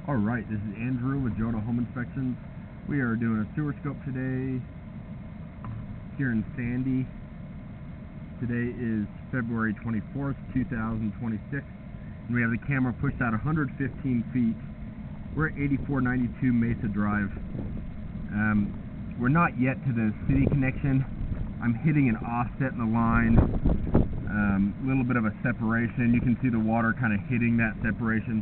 Alright, this is Andrew with Joda Home Inspections. We are doing a sewer scope today here in Sandy. Today is February 24th, 2026, and we have the camera pushed out 115 feet. We're at 8492 Mesa Drive. We're not yet to the city connection. I'm hitting an offset in the line, a little bit of a separation. You can see the water kind of hitting that separation.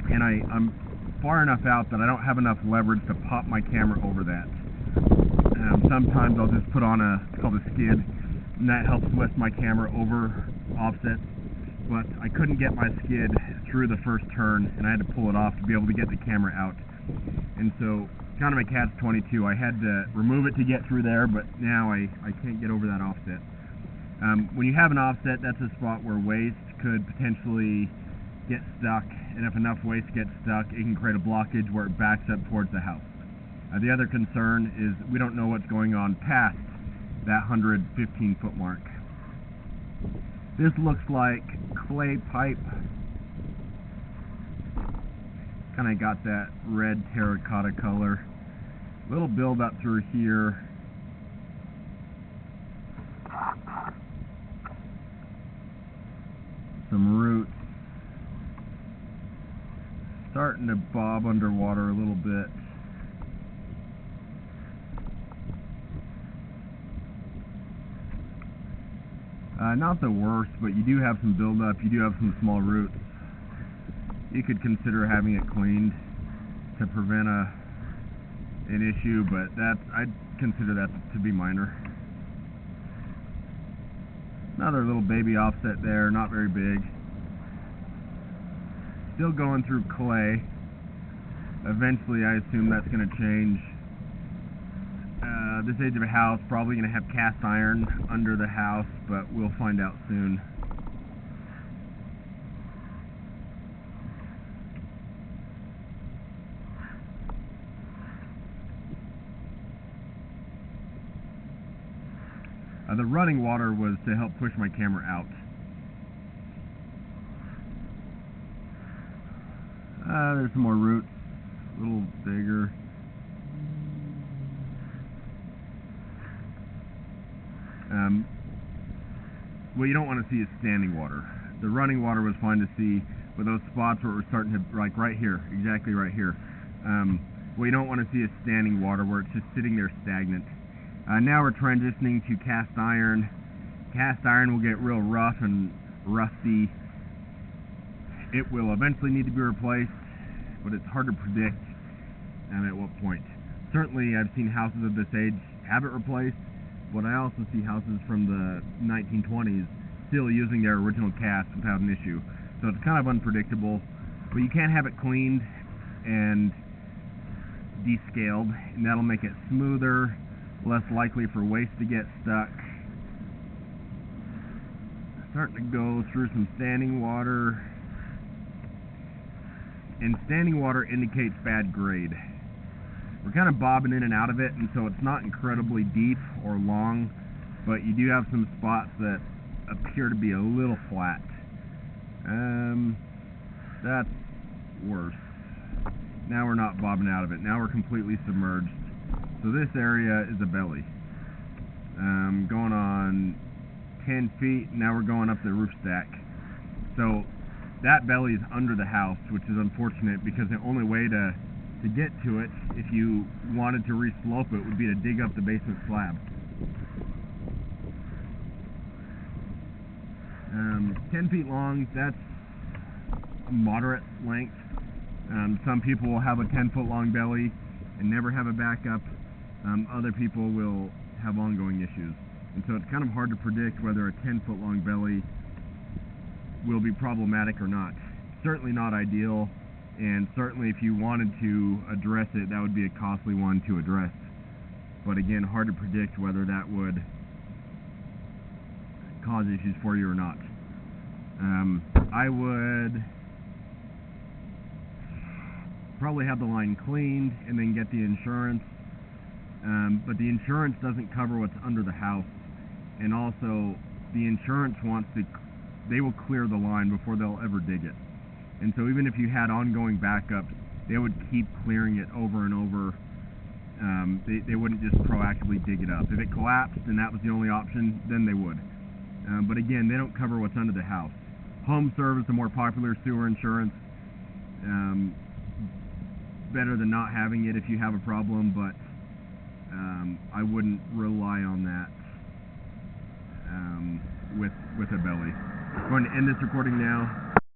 And I'm far enough out that I don't have enough leverage to pop my camera over that. Sometimes I'll just put on it's called a skid, and that helps lift my camera over offset. But I couldn't get my skid through the first turn, and I had to pull it off to be able to get the camera out. And so, kind of a catch-22. I had to remove it to get through there, but now I can't get over that offset. When you have an offset, that's a spot where waste could potentially get stuck, and if enough waste gets stuck, it can create a blockage where it backs up towards the house. The other concern is we don't know what's going on past that 115-foot mark. This looks like clay pipe. Kind of got that red terracotta color. Little build up through here. Some roots. Starting to bob underwater a little bit. Not the worst, but you do have some buildup. You do have some small roots. You could consider having it cleaned to prevent an issue, but I'd consider that to be minor. Another little baby offset there, not very big. Still going through clay. Eventually I assume that's going to change. This age of a house, probably going to have cast iron under the house, but we'll find out soon. The running water was to help push my camera out. There's some more roots, a little bigger. What you don't want to see is standing water. The running water was fine to see, but those spots where it was starting to, like right here, exactly right here. What you don't want to see is standing water where it's just sitting there stagnant. Now we're transitioning to cast iron. Cast iron will get real rough and rusty. It will eventually need to be replaced, but it's hard to predict at what point. Certainly I've seen houses of this age have it replaced, but I also see houses from the 1920s still using their original cast without an issue. So it's kind of unpredictable, but you can have it cleaned and descaled, and that'll make it smoother, less likely for waste to get stuck. Starting to go through some standing water, and standing water indicates bad grade. We're kind of bobbing in and out of it, and so it's not incredibly deep or long, but you do have some spots that appear to be a little flat. That's worse. Now we're not bobbing out of it. Now we're completely submerged. So this area is a belly. Going on 10 feet, now we're going up the roof stack. So that belly is under the house, which is unfortunate because the only way to get to it, if you wanted to re-slope it, would be to dig up the basement slab. 10 feet long, that's a moderate length. Some people will have a 10-foot long belly and never have a backup. Other people will have ongoing issues. And so it's kind of hard to predict whether a 10-foot long belly will be problematic or not. Certainly not ideal, and certainly if you wanted to address it, that would be a costly one to address. But again, hard to predict whether that would cause issues for you or not. I would probably have the line cleaned and then get the insurance, but the insurance doesn't cover what's under the house, and also the insurance wants to, they will clear the line before they'll ever dig it. And so even if you had ongoing backups, they would keep clearing it over and over. They wouldn't just proactively dig it up. If it collapsed and that was the only option, then they would. But again, they don't cover what's under the house. Home serve is the more popular sewer insurance. Better than not having it if you have a problem, but I wouldn't rely on that with a belly. I'm going to end this recording now.